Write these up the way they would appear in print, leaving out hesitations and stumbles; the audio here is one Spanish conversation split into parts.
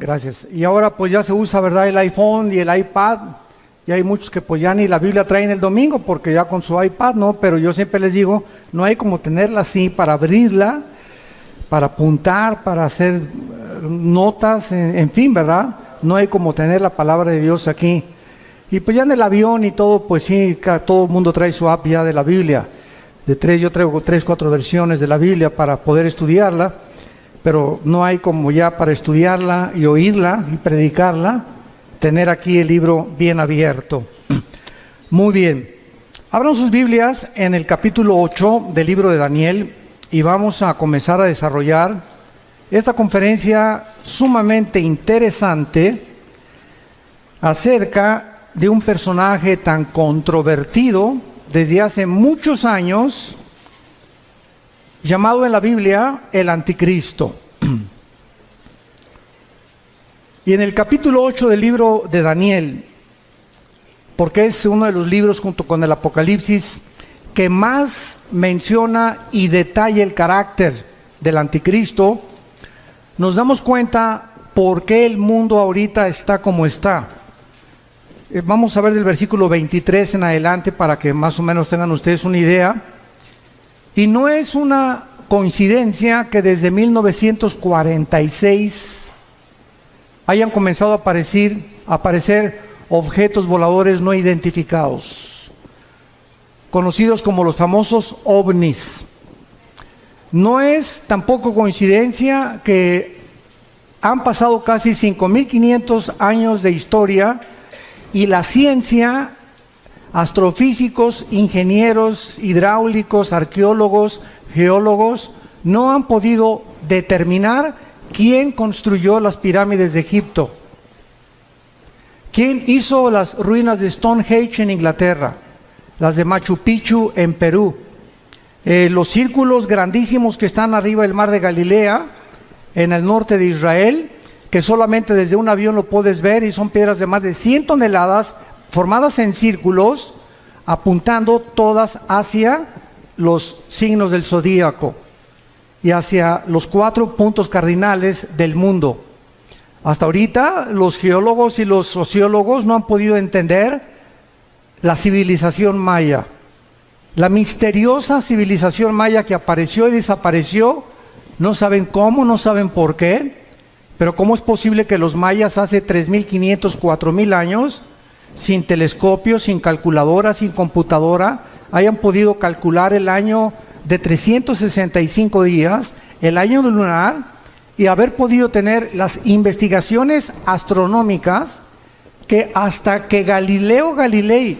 Gracias. Y ahora pues ya se usa, ¿verdad?, el iPhone y el iPad. Y hay muchos que pues ya ni la Biblia traen el domingo porque ya con su iPad, ¿no? Pero yo siempre les digo, no hay como tenerla así para abrirla, para apuntar, para hacer notas, en fin, ¿verdad? No hay como tener la palabra de Dios aquí. Y pues ya en el avión y todo, pues sí, todo el mundo trae su app ya de la Biblia. Yo traigo 3, 4 versiones de la Biblia para poder estudiarla, pero no hay como ya para estudiarla y oírla y predicarla, tener aquí el libro bien abierto. Muy bien. Abran sus Biblias en el capítulo 8 del libro de Daniel y vamos a comenzar a desarrollar esta conferencia sumamente interesante acerca de un personaje tan controvertido desde hace muchos años, llamado en la Biblia el Anticristo. Y en el capítulo 8 del libro de Daniel, porque es uno de los libros junto con el Apocalipsis que más menciona y detalla el carácter del Anticristo, nos damos cuenta por qué el mundo ahorita está como está. Vamos a ver del versículo 23 en adelante para que más o menos tengan ustedes una idea. Y no es una coincidencia que desde 1946 hayan comenzado a aparecer objetos voladores no identificados, conocidos como los famosos ovnis. No es tampoco coincidencia que han pasado casi 5.500 años de historia y la ciencia, astrofísicos, ingenieros hidráulicos, arqueólogos, geólogos, no han podido determinar quién construyó las pirámides de Egipto, quién hizo las ruinas de Stonehenge en Inglaterra, las de Machu Picchu en Perú, los círculos grandísimos que están arriba del mar de Galilea, en el norte de Israel, que solamente desde un avión lo puedes ver, y son piedras de más de 100 toneladas, formadas en círculos, apuntando todas hacia los signos del zodíaco y hacia los 4 puntos cardinales del mundo. Hasta ahorita los geólogos y los sociólogos no han podido entender la civilización maya, la misteriosa civilización maya que apareció y desapareció. No saben cómo, no saben por qué, pero cómo es posible que los mayas hace 3.500, 4.000 años, sin telescopio, sin calculadora, sin computadora, hayan podido calcular el año de 365 días, el año lunar, y haber podido tener las investigaciones astronómicas que hasta que Galileo Galilei,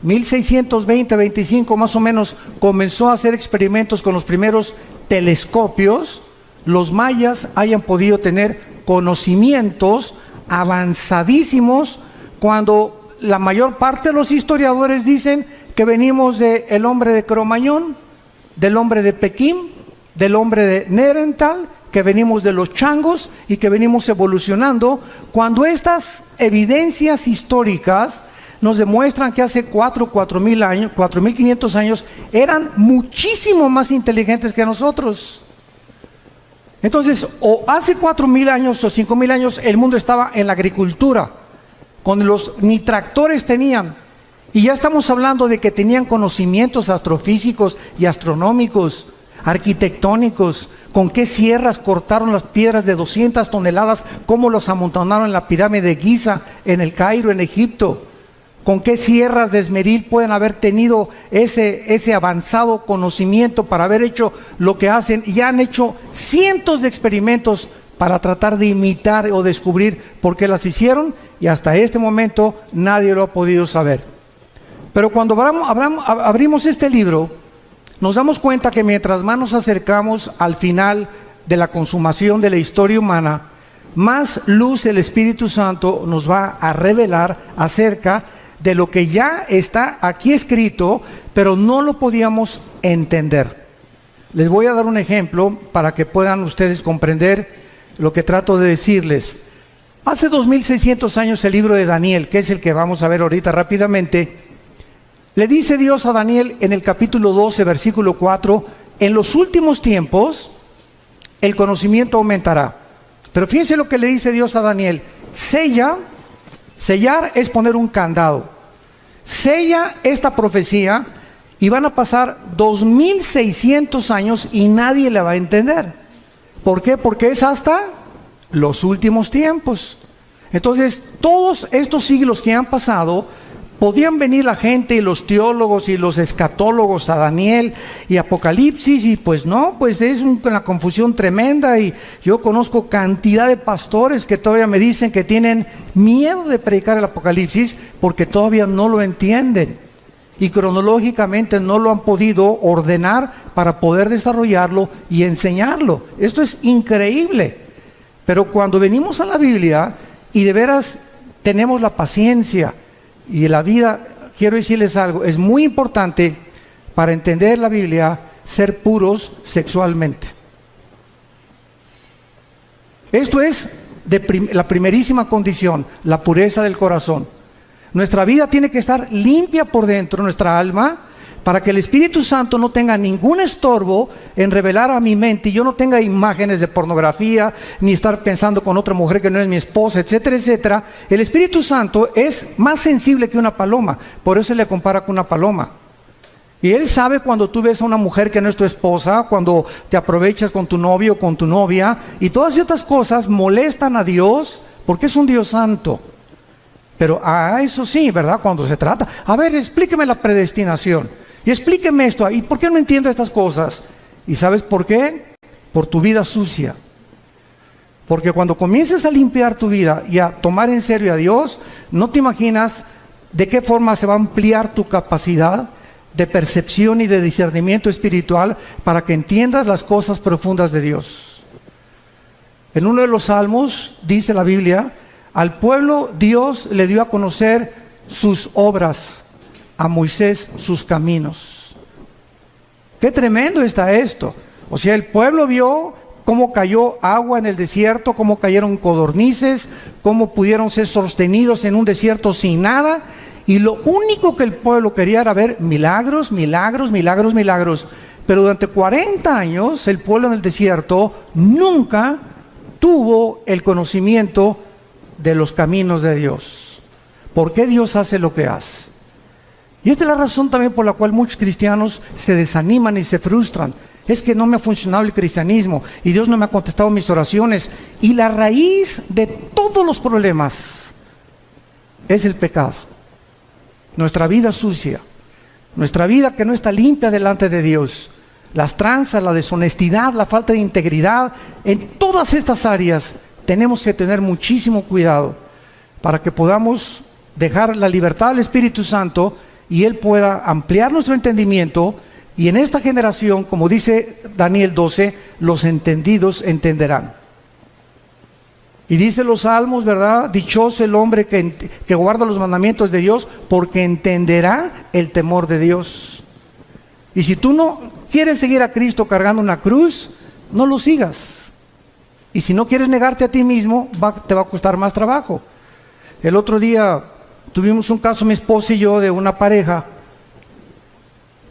1620-25 más o menos, comenzó a hacer experimentos con los primeros telescopios, los mayas hayan podido tener conocimientos avanzadísimos, cuando la mayor parte de los historiadores dicen que venimos del hombre de Cromañón, del hombre de Pekín, del hombre de Neandertal, que venimos de los changos y que venimos evolucionando, cuando estas evidencias históricas nos demuestran que hace 4.000 años, 4.500 años, eran muchísimo más inteligentes que nosotros. Entonces, o hace 4.000 años o 5.000 años el mundo estaba en la agricultura, ni tractores tenían, y ya estamos hablando de que tenían conocimientos astrofísicos y astronómicos, arquitectónicos, con qué sierras cortaron las piedras de 200 toneladas, cómo los amontonaron en la pirámide de Giza, en el Cairo, en Egipto, con qué sierras de esmeril pueden haber tenido ese avanzado conocimiento para haber hecho lo que hacen, y han hecho cientos de experimentos para tratar de imitar o descubrir por qué las hicieron, y hasta este momento nadie lo ha podido saber. Pero cuando abrimos este libro, nos damos cuenta que mientras más nos acercamos al final de la consumación de la historia humana, más luz el Espíritu Santo nos va a revelar acerca de lo que ya está aquí escrito, pero no lo podíamos entender. Les voy a dar un ejemplo para que puedan ustedes comprender lo que trato de decirles. Hace 2600 años el libro de Daniel, que es el que vamos a ver ahorita rápidamente, le dice Dios a Daniel en el capítulo 12, versículo 4, en los últimos tiempos el conocimiento aumentará. Pero fíjense lo que le dice Dios a Daniel. Sella, sellar es poner un candado. Sella esta profecía y van a pasar 2600 años y nadie la va a entender. ¿Por qué? Porque es hasta los últimos tiempos. Entonces, todos estos siglos que han pasado, podían venir la gente y los teólogos y los escatólogos a Daniel y Apocalipsis, y pues no, pues es una confusión tremenda. Y yo conozco cantidad de pastores que todavía me dicen que tienen miedo de predicar el Apocalipsis porque todavía no lo entienden y cronológicamente no lo han podido ordenar para poder desarrollarlo y enseñarlo. Esto es increíble. Pero cuando venimos a la Biblia y de veras tenemos la paciencia y la vida, quiero decirles algo, es muy importante para entender la Biblia ser puros sexualmente. Esto es la primerísima condición, la pureza del corazón. Nuestra vida tiene que estar limpia por dentro, nuestra alma, para que el Espíritu Santo no tenga ningún estorbo en revelar a mi mente y yo no tenga imágenes de pornografía, ni estar pensando con otra mujer que no es mi esposa, etcétera, etcétera. El Espíritu Santo es más sensible que una paloma, por eso se le compara con una paloma. Y Él sabe cuando tú ves a una mujer que no es tu esposa, cuando te aprovechas con tu novio o con tu novia, y todas estas cosas molestan a Dios, porque es un Dios santo. Pero eso sí, ¿verdad? Cuando se trata, a ver, explíqueme la predestinación, y explíqueme esto, ¿y por qué no entiendo estas cosas? ¿Y sabes por qué? Por tu vida sucia. Porque cuando comiences a limpiar tu vida y a tomar en serio a Dios, no te imaginas de qué forma se va a ampliar tu capacidad de percepción y de discernimiento espiritual para que entiendas las cosas profundas de Dios. En uno de los salmos dice la Biblia: al pueblo Dios le dio a conocer sus obras, a Moisés sus caminos. Qué tremendo está esto. O sea, el pueblo vio cómo cayó agua en el desierto, cómo cayeron codornices, cómo pudieron ser sostenidos en un desierto sin nada, y lo único que el pueblo quería era ver milagros, milagros, milagros, milagros. Pero durante 40 años el pueblo en el desierto nunca tuvo el conocimiento de los caminos de Dios. ¿Por qué Dios hace lo que hace? Y esta es la razón también por la cual muchos cristianos se desaniman y se frustran. Es que no me ha funcionado el cristianismo y Dios no me ha contestado mis oraciones. Y la raíz de todos los problemas es el pecado. Nuestra vida sucia, nuestra vida que no está limpia delante de Dios, las tranzas, la deshonestidad, la falta de integridad, en todas estas áreas tenemos que tener muchísimo cuidado para que podamos dejar la libertad al Espíritu Santo y Él pueda ampliar nuestro entendimiento. Y en esta generación, como dice Daniel 12, los entendidos entenderán. Y dice los salmos, ¿verdad? Dichoso el hombre que guarda los mandamientos de Dios, porque entenderá el temor de Dios. Y si tú no quieres seguir a Cristo cargando una cruz, no lo sigas. Y si no quieres negarte a ti mismo, te va a costar más trabajo. El otro día tuvimos un caso, mi esposa y yo, de una pareja,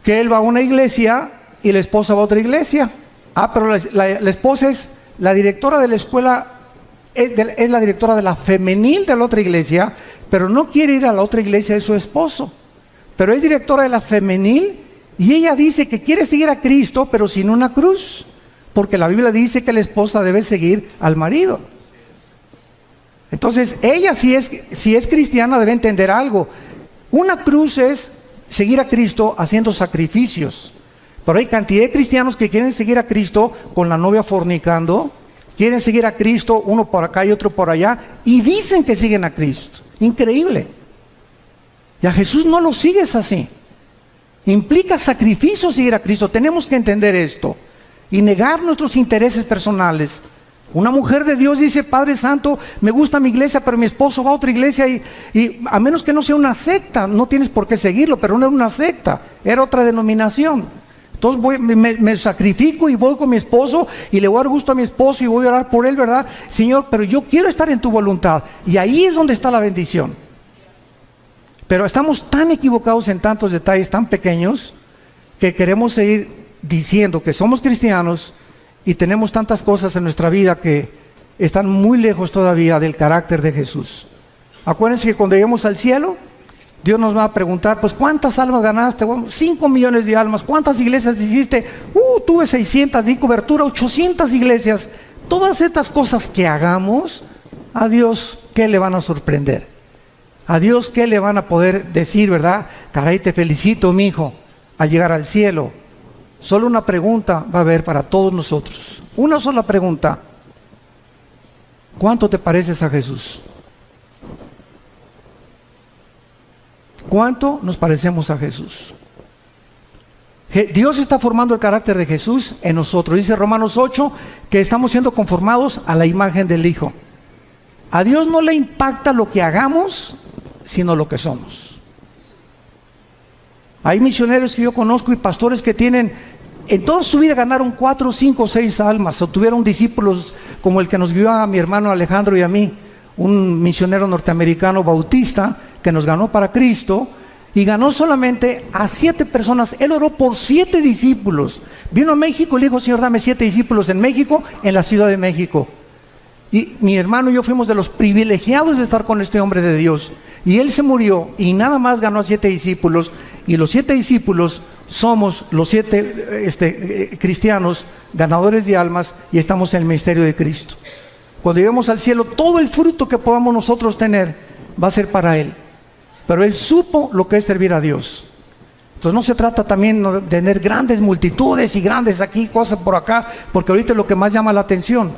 que él va a una iglesia y la esposa va a otra iglesia. Pero la esposa es la directora de la escuela, es la directora de la femenil de la otra iglesia, pero no quiere ir a la otra iglesia de su esposo. Pero es directora de la femenil y ella dice que quiere seguir a Cristo, pero sin una cruz, porque la Biblia dice que la esposa debe seguir al marido. Entonces ella, si es cristiana, debe entender algo. Una cruz es seguir a Cristo haciendo sacrificios. Pero hay cantidad de cristianos que quieren seguir a Cristo con la novia fornicando, quieren seguir a Cristo, uno por acá y otro por allá, y dicen que siguen a Cristo. Increíble. Y a Jesús no lo sigues así. Implica sacrificio seguir a Cristo. Tenemos que entender esto y negar nuestros intereses personales. Una mujer de Dios dice: Padre Santo, me gusta mi iglesia, pero mi esposo va a otra iglesia y a menos que no sea una secta, no tienes por qué seguirlo. Pero no era una secta, era otra denominación. Entonces me sacrifico y voy con mi esposo y le voy a dar gusto a mi esposo y voy a orar por él, ¿verdad? Señor, pero yo quiero estar en tu voluntad. Y ahí es donde está la bendición. Pero estamos tan equivocados en tantos detalles tan pequeños que queremos seguir diciendo que somos cristianos y tenemos tantas cosas en nuestra vida que están muy lejos todavía del carácter de Jesús. Acuérdense que cuando lleguemos al cielo, Dios nos va a preguntar, pues ¿cuántas almas ganaste? Bueno, 5 millones de almas. ¿Cuántas iglesias hiciste? Tuve 600, di cobertura, 800 iglesias. Todas estas cosas que hagamos, a Dios, ¿qué le van a sorprender? A Dios, ¿qué le van a poder decir, verdad? Caray, te felicito, mi hijo, al llegar al cielo. Solo una pregunta va a haber para todos nosotros. Una sola pregunta. ¿Cuánto te pareces a Jesús? ¿Cuánto nos parecemos a Jesús? Dios está formando el carácter de Jesús en nosotros. Dice Romanos 8 que estamos siendo conformados a la imagen del Hijo. A Dios no le impacta lo que hagamos, sino lo que somos. Hay misioneros que yo conozco y pastores que tienen, en toda su vida ganaron 4, 5, 6 almas, o tuvieron discípulos como el que nos guió a mi hermano Alejandro y a mí, un misionero norteamericano bautista que nos ganó para Cristo, y ganó solamente a 7 personas. Él oró por 7 discípulos. Vino a México y le dijo, Señor, dame 7 discípulos en México, en la Ciudad de México. Y mi hermano y yo fuimos de los privilegiados de estar con este hombre de Dios. Y él se murió y nada más ganó a 7 discípulos. Y los 7 discípulos somos los 7 cristianos ganadores de almas y estamos en el ministerio de Cristo. Cuando lleguemos al cielo, todo el fruto que podamos nosotros tener va a ser para Él. Pero Él supo lo que es servir a Dios. Entonces no se trata también de tener grandes multitudes y grandes aquí, cosas por acá, porque ahorita es lo que más llama la atención.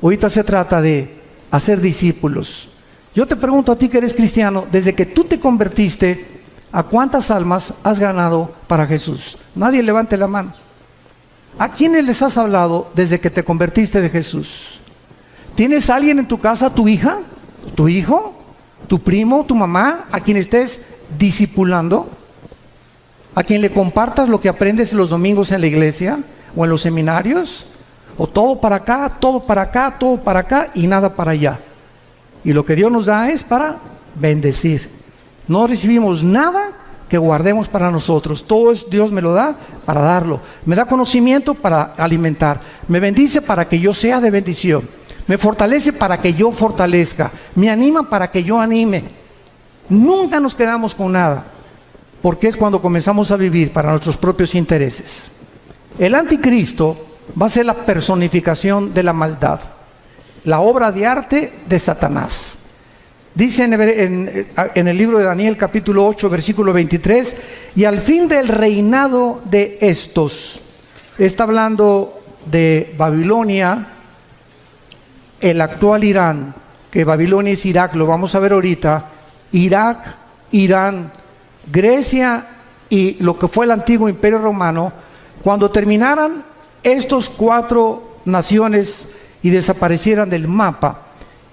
Ahorita se trata de hacer discípulos. Yo te pregunto a ti que eres cristiano, desde que tú te convertiste, ¿a cuántas almas has ganado para Jesús? Nadie levante la mano. ¿A quiénes les has hablado desde que te convertiste de Jesús? ¿Tienes a alguien en tu casa, tu hija, tu hijo, tu primo, tu mamá, a quien estés discipulando? ¿A quien le compartas lo que aprendes los domingos en la iglesia o en los seminarios? ¿O todo para acá, todo para acá, todo para acá y nada para allá? Y lo que Dios nos da es para bendecir. No recibimos nada que guardemos para nosotros. Todo es, Dios me lo da para darlo. Me da conocimiento para alimentar. Me bendice para que yo sea de bendición. Me fortalece para que yo fortalezca. Me anima para que yo anime. Nunca nos quedamos con nada, porque es cuando comenzamos a vivir para nuestros propios intereses. El anticristo va a ser la personificación de la maldad, la obra de arte de Satanás. Dice en el libro de Daniel capítulo 8 versículo 23, y al fin del reinado de estos, está hablando de Babilonia, el actual Irán, que Babilonia es Irak, lo vamos a ver ahorita, Irak, Irán, Grecia y lo que fue el antiguo imperio romano. Cuando terminaran estos 4 naciones y desaparecieran del mapa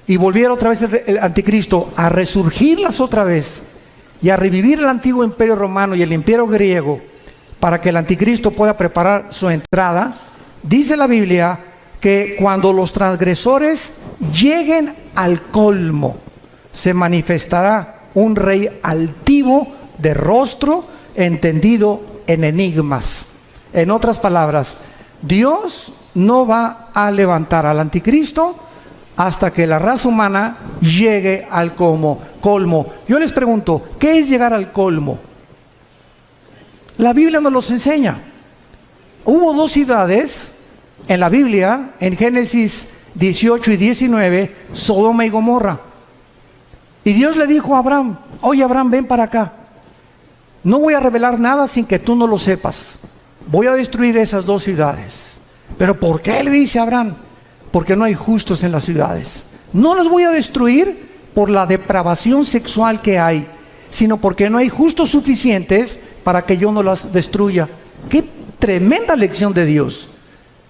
y volviera otra vez el anticristo a resurgirlas otra vez y a revivir el antiguo imperio romano y el imperio griego para que el anticristo pueda preparar su entrada, dice la Biblia que cuando los transgresores lleguen al colmo, se manifestará un rey altivo de rostro, entendido en enigmas. En otras palabras, Dios no va a levantar al anticristo hasta que la raza humana llegue al colmo. Yo les pregunto, ¿qué es llegar al colmo? La Biblia nos los enseña. Hubo 2 ciudades en la Biblia, en Génesis 18 y 19, Sodoma y Gomorra. Y Dios le dijo a Abraham, oye Abraham, ven para acá. No voy a revelar nada sin que tú no lo sepas. Voy a destruir esas 2 ciudades. ¿Pero por qué? Le dice Abraham. Porque no hay justos en las ciudades. No los voy a destruir por la depravación sexual que hay, sino porque no hay justos suficientes para que yo no las destruya. ¡Qué tremenda lección de Dios!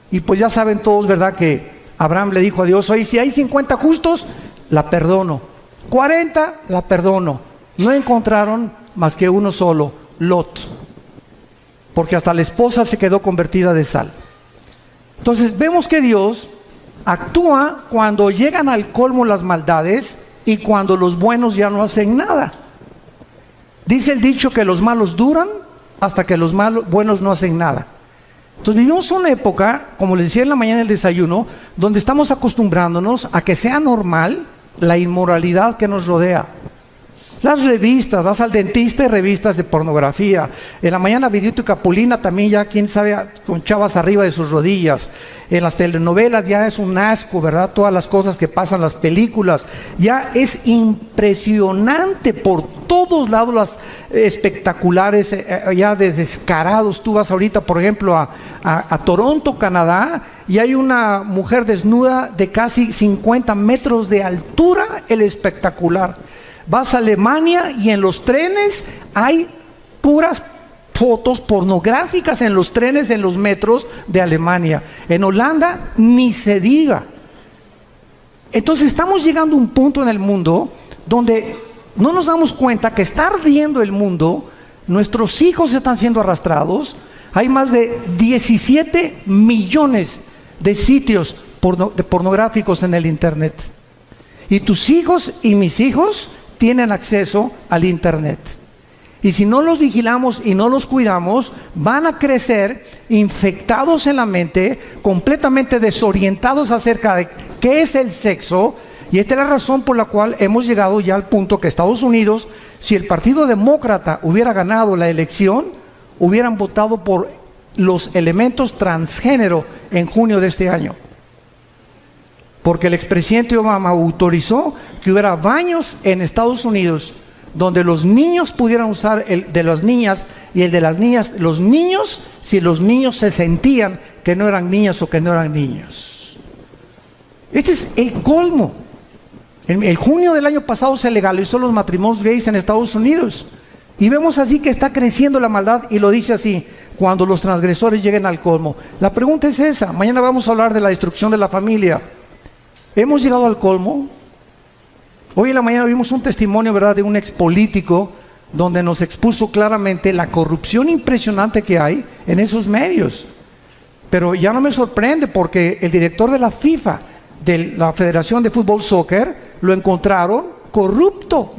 Y pues ya saben todos, ¿verdad?, que Abraham le dijo a Dios, oye, si hay 50 justos, la perdono. 40, la perdono. No encontraron más que uno solo, Lot. Porque hasta la esposa se quedó convertida de sal. Entonces vemos que Dios actúa cuando llegan al colmo las maldades y cuando los buenos ya no hacen nada. Dice el dicho que los malos duran hasta que los buenos no hacen nada. Entonces vivimos una época, como les decía en la mañana del desayuno, donde estamos acostumbrándonos a que sea normal la inmoralidad que nos rodea. Las revistas, vas al dentista y revistas de pornografía. En la mañana Virito y Capulina también ya, quién sabe, con chavas arriba de sus rodillas. En las telenovelas ya es un asco, ¿verdad? Todas las cosas que pasan, las películas. Ya es impresionante por todos lados las espectaculares, ya de descarados. Tú vas ahorita, por ejemplo, a Toronto, Canadá, y hay una mujer desnuda de casi 50 metros de altura, el espectacular. Vas a Alemania y en los trenes hay puras fotos pornográficas en los trenes, en los metros de Alemania. En Holanda ni se diga. Entonces estamos llegando a un punto en el mundo donde no nos damos cuenta que está ardiendo el mundo, nuestros hijos están siendo arrastrados. Hay más de 17 millones de sitios pornográficos en el internet. Y tus hijos y mis hijos tienen acceso al internet. Y si no los vigilamos y no los cuidamos, van a crecer infectados en la mente, completamente desorientados acerca de qué es el sexo. Y esta es la razón por la cual hemos llegado ya al punto que Estados Unidos, si el Partido Demócrata hubiera ganado la elección, hubieran votado por los elementos transgénero en junio de este año. Porque el expresidente Obama autorizó que hubiera baños en Estados Unidos donde los niños pudieran usar el de las niñas y el de las niñas, los niños, si los niños se sentían que no eran niñas o que no eran niños. Este es el colmo. En el junio del año pasado se legalizó los matrimonios gays en Estados Unidos. Y vemos así que está creciendo la maldad, y lo dice así: cuando los transgresores lleguen al colmo. La pregunta es esa. Mañana vamos a hablar de la destrucción de la familia. ¿Hemos llegado al colmo? Hoy en la mañana vimos un testimonio, ¿verdad?, de un expolítico donde nos expuso claramente la corrupción impresionante que hay en esos medios. Pero ya no me sorprende, porque el director de la FIFA, de la Federación de Fútbol Soccer, lo encontraron corrupto.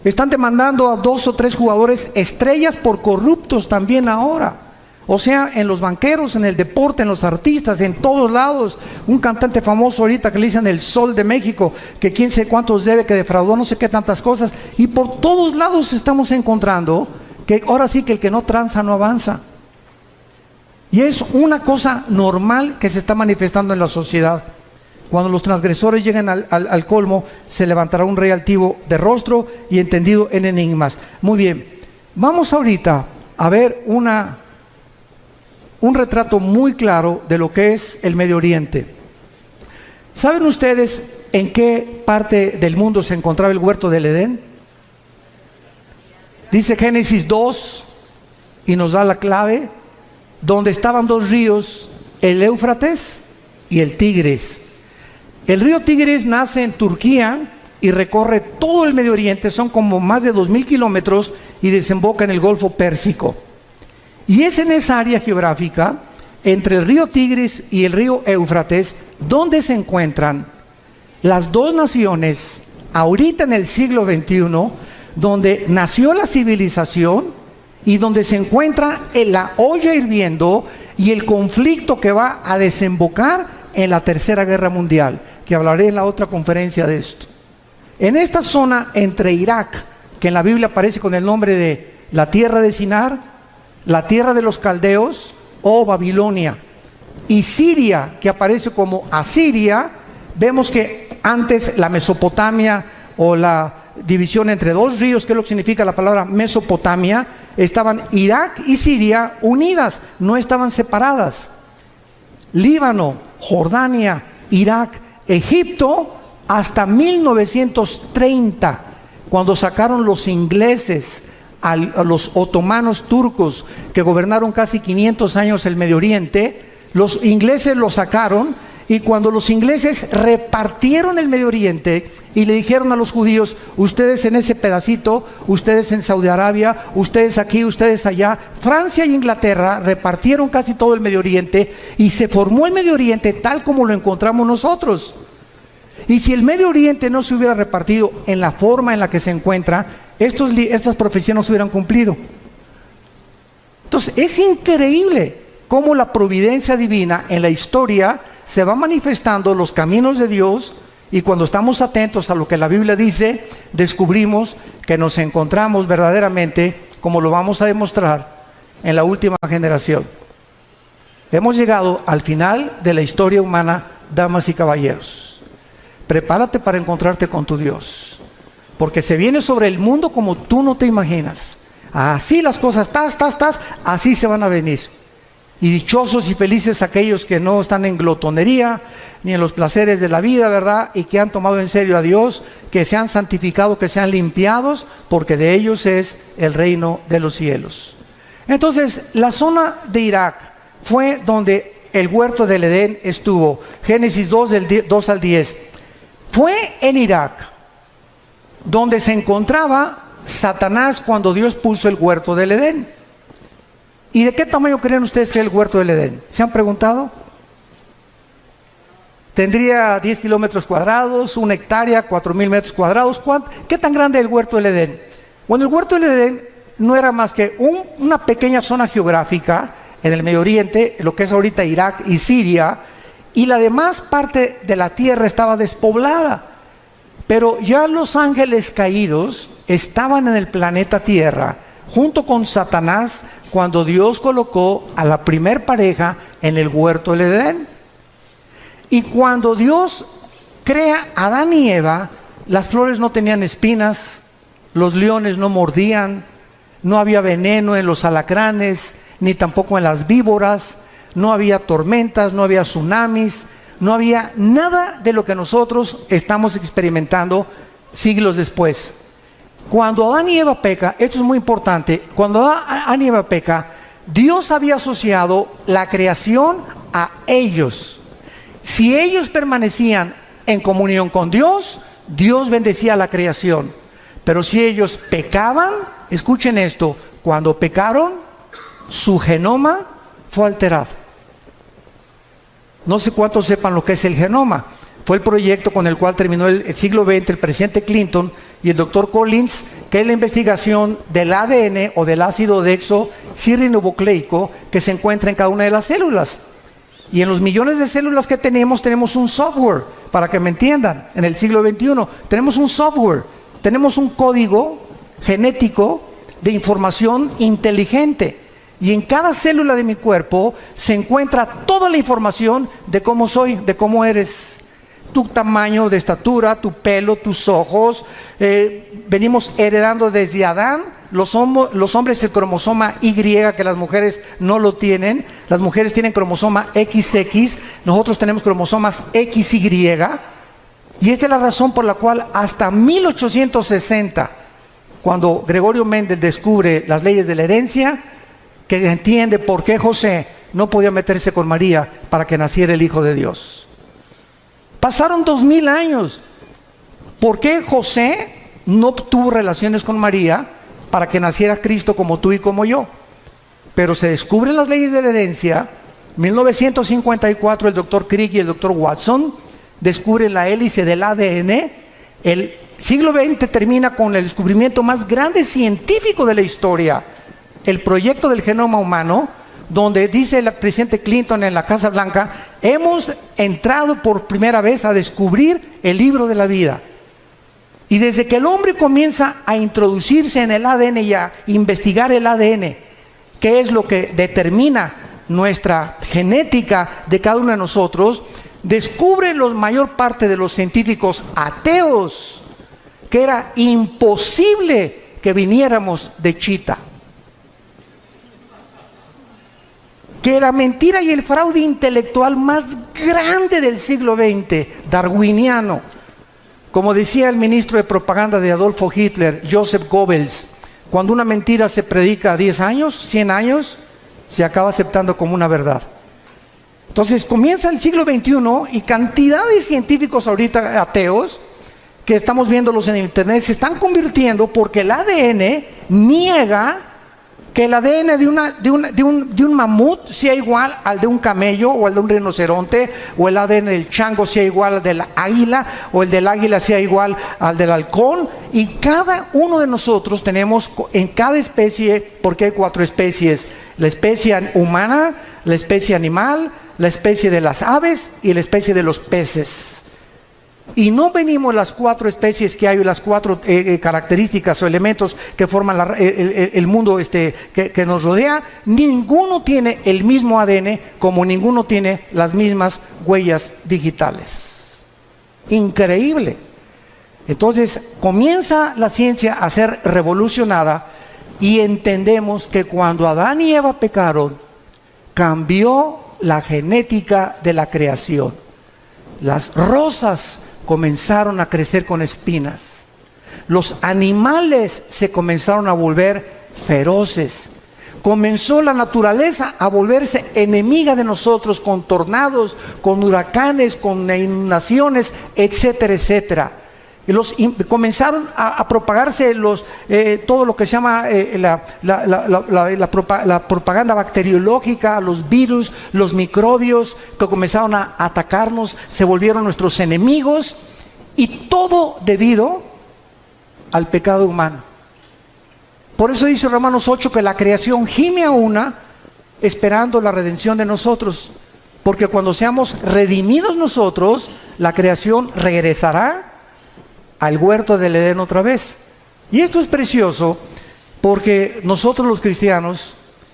Están demandando a 2 o 3 jugadores estrellas por corruptos también ahora. O sea, en los banqueros, en el deporte, en los artistas, en todos lados. Un cantante famoso ahorita que le dicen el Sol de México, que quién sé cuántos debe, que defraudó no sé qué tantas cosas. Y por todos lados estamos encontrando que ahora sí que el que no tranza no avanza. Y es una cosa normal que se está manifestando en la sociedad. Cuando los transgresores lleguen al colmo, se levantará un rey altivo de rostro y entendido en enigmas. Muy bien, vamos ahorita a ver un retrato muy claro de lo que es el Medio Oriente. ¿Saben ustedes en qué parte del mundo se encontraba el huerto del Edén? Dice Génesis 2, y nos da la clave, donde estaban 2 ríos, el Éufrates y el Tigris. El río Tigris nace en Turquía y recorre todo el Medio Oriente, son como más de 2000 kilómetros, y desemboca en el Golfo Pérsico. Y es en esa área geográfica, entre el río Tigris y el río Éufrates, donde se encuentran las 2 naciones, ahorita en el siglo XXI, donde nació la civilización y donde se encuentra en la olla hirviendo y el conflicto que va a desembocar en la Tercera Guerra Mundial, que hablaré en la otra conferencia de esto. En esta zona entre Irak, que en la Biblia aparece con el nombre de la tierra de Sinar, la tierra de los caldeos o Babilonia, y Siria, que aparece como Asiria, vemos que antes la Mesopotamia, o la división entre 2 ríos, que es lo que significa la palabra Mesopotamia, estaban Irak y Siria unidas, no estaban separadas. Líbano, Jordania, Irak, Egipto, hasta 1930, cuando sacaron los ingleses a los otomanos turcos, que gobernaron casi 500 años el Medio Oriente. Los ingleses lo sacaron, y cuando los ingleses repartieron el Medio Oriente y le dijeron a los judíos: ustedes en ese pedacito, ustedes en Saudi Arabia, ustedes aquí, ustedes allá, Francia y Inglaterra repartieron casi todo el Medio Oriente, y se formó el Medio Oriente tal como lo encontramos nosotros. Y si el Medio Oriente no se hubiera repartido en la forma en la que se encuentra, estas profecías no se hubieran cumplido. Entonces es increíble cómo la providencia divina en la historia se va manifestando los caminos de Dios, y cuando estamos atentos a lo que la Biblia dice, descubrimos que nos encontramos verdaderamente, como lo vamos a demostrar, en la última generación. Hemos llegado al final de la historia humana, damas y caballeros. Prepárate para encontrarte con tu Dios, porque se viene sobre el mundo como tú no te imaginas. Así las cosas, así se van a venir. Y dichosos y felices aquellos que no están en glotonería ni en los placeres de la vida, ¿verdad? Y que han tomado en serio a Dios, que se han santificado, que se han limpiados, porque de ellos es el reino de los cielos. Entonces, la zona de Irak fue donde el huerto del Edén estuvo. Génesis 2, del 2 al 10. Fue en Irak donde se encontraba Satanás cuando Dios puso el huerto del Edén. ¿Y de qué tamaño creen ustedes que es el huerto del Edén? ¿Se han preguntado? Tendría 10 kilómetros cuadrados, 1 hectárea, 4,000 metros cuadrados. ¿Qué tan grande es el huerto del Edén? Bueno, el huerto del Edén no era más que una pequeña zona geográfica en el Medio Oriente, lo que es ahorita Irak y Siria, y la demás parte de la tierra estaba despoblada. Pero ya los ángeles caídos estaban en el planeta Tierra, junto con Satanás, cuando Dios colocó a la primer pareja en el huerto del Edén. Y cuando Dios crea a Adán y Eva, las flores no tenían espinas, los leones no mordían, no había veneno en los alacranes, ni tampoco en las víboras, no había tormentas, no había tsunamis, no había nada de lo que nosotros estamos experimentando siglos después. Cuando Adán y Eva peca, esto es muy importante, cuando Adán y Eva peca, Dios había asociado la creación a ellos. Si ellos permanecían en comunión con Dios, Dios bendecía la creación. Pero si ellos pecaban, escuchen esto, cuando pecaron, su genoma fue alterado. No sé cuántos sepan lo que es el genoma. Fue el proyecto con el cual terminó el siglo XX el presidente Clinton y el doctor Collins, que es la investigación del ADN o del ácido desoxirribonucleico que se encuentra en cada una de las células. Y en los millones de células que tenemos un software, para que me entiendan, en el siglo XXI, tenemos un software, tenemos un código genético de información inteligente. Y en cada célula de mi cuerpo se encuentra toda la información de cómo soy, de cómo eres. Tu tamaño de estatura, tu pelo, tus ojos. Venimos heredando desde Adán. Los hombres el cromosoma Y, que las mujeres no lo tienen. Las mujeres tienen cromosoma XX, nosotros tenemos cromosomas XY. Y esta es la razón por la cual hasta 1860, cuando Gregorio Mendel descubre las leyes de la herencia, que entiende por qué José no podía meterse con María para que naciera el Hijo de Dios. Pasaron 2000 años. ¿Por qué José no tuvo relaciones con María para que naciera Cristo como tú y como yo? Pero se descubren las leyes de la herencia. 1954 el doctor Crick y el doctor Watson descubren la hélice del ADN. El siglo XX termina con el descubrimiento más grande científico de la historia, el proyecto del genoma humano, donde dice el presidente Clinton en la Casa Blanca: hemos entrado por primera vez a descubrir el libro de la vida. Y desde que el hombre comienza a introducirse en el ADN y a investigar el ADN, que es lo que determina nuestra genética de cada uno de nosotros, descubre la mayor parte de los científicos ateos que era imposible que viniéramos de Chita, que la mentira y el fraude intelectual más grande del siglo XX, darwiniano, como decía el ministro de propaganda de Adolfo Hitler, Joseph Goebbels, cuando una mentira se predica 10 años, 100 años, se acaba aceptando como una verdad. Entonces comienza el siglo XXI y cantidad de científicos ahorita ateos, que estamos viéndolos en internet, se están convirtiendo porque el ADN niega que el ADN de un mamut sea igual al de un camello o al de un rinoceronte, o el ADN del chango sea igual al del águila, o el del águila sea igual al del halcón. Y cada uno de nosotros tenemos en cada especie, porque hay 4 especies: la especie humana, la especie animal, la especie de las aves y la especie de los peces. Y no venimos las 4 especies que hay, las 4 características o elementos que forman el mundo que nos rodea. Ninguno tiene el mismo ADN, como ninguno tiene las mismas huellas digitales. Increíble. Entonces comienza la ciencia a ser revolucionada y entendemos que cuando Adán y Eva pecaron, cambió la genética de la creación. Las rosas comenzaron a crecer con espinas. Los animales se comenzaron a volver feroces. Comenzó la naturaleza a volverse enemiga de nosotros, con tornados, con huracanes, con inundaciones, etcétera, etcétera. Comenzaron a propagarse todo lo que se llama la propaganda bacteriológica, los virus, los microbios que comenzaron a atacarnos, se volvieron nuestros enemigos, y todo debido al pecado humano. Por eso dice Romanos 8 que la creación gime a una, esperando la redención de nosotros, porque cuando seamos redimidos nosotros, la creación regresará al huerto del Edén otra vez. Y esto es precioso, porque nosotros los cristianos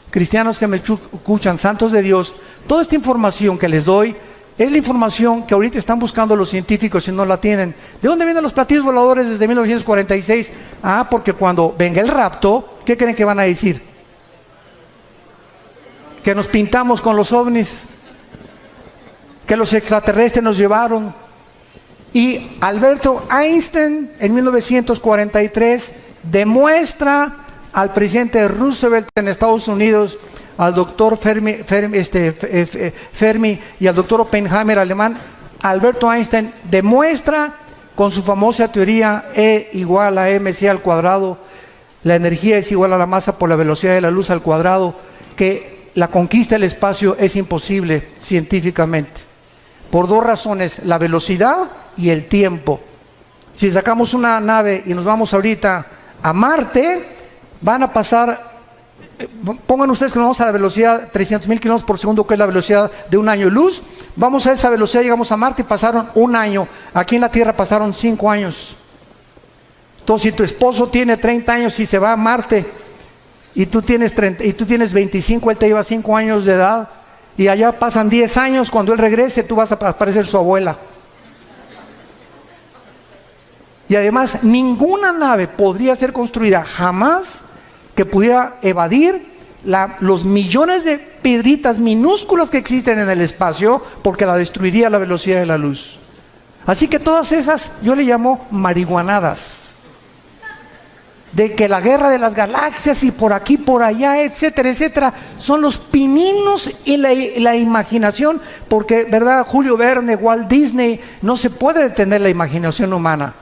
que me escuchan, santos de Dios, toda esta información que les doy es la información que ahorita están buscando los científicos y no la tienen. ¿De dónde vienen los platillos voladores desde 1946? Porque cuando venga el rapto, ¿qué creen que van a decir? Que nos pintamos con los ovnis, que los extraterrestres nos llevaron. Y Alberto Einstein en 1943 demuestra al presidente Roosevelt en Estados Unidos, al doctor Fermi y al doctor Oppenheimer alemán. Alberto Einstein demuestra con su famosa teoría E igual a mc al cuadrado, la energía es igual a la masa por la velocidad de la luz al cuadrado, que la conquista del espacio es imposible científicamente, por 2 razones: la velocidad y el tiempo. Si sacamos una nave y nos vamos ahorita a Marte, van a pasar, pongan ustedes que nos vamos a la velocidad 300,000 kilómetros por segundo, que es la velocidad de un año luz. Vamos a esa velocidad, llegamos a Marte y pasaron 1 año. Aquí en la Tierra pasaron 5 años. Entonces, si tu esposo tiene 30 años y se va a Marte, y tú tienes 25, él te lleva 5 años de edad, y allá pasan 10 años, cuando él regrese tú vas a parecer su abuela. Y además ninguna nave podría ser construida jamás que pudiera evadir los millones de piedritas minúsculas que existen en el espacio, porque la destruiría a la velocidad de la luz. Así que todas esas yo le llamo marihuanadas, de que la guerra de las galaxias y por aquí, por allá, etcétera, etcétera, son los pininos y la imaginación, porque, ¿verdad? Julio Verne, Walt Disney, no se puede detener la imaginación humana.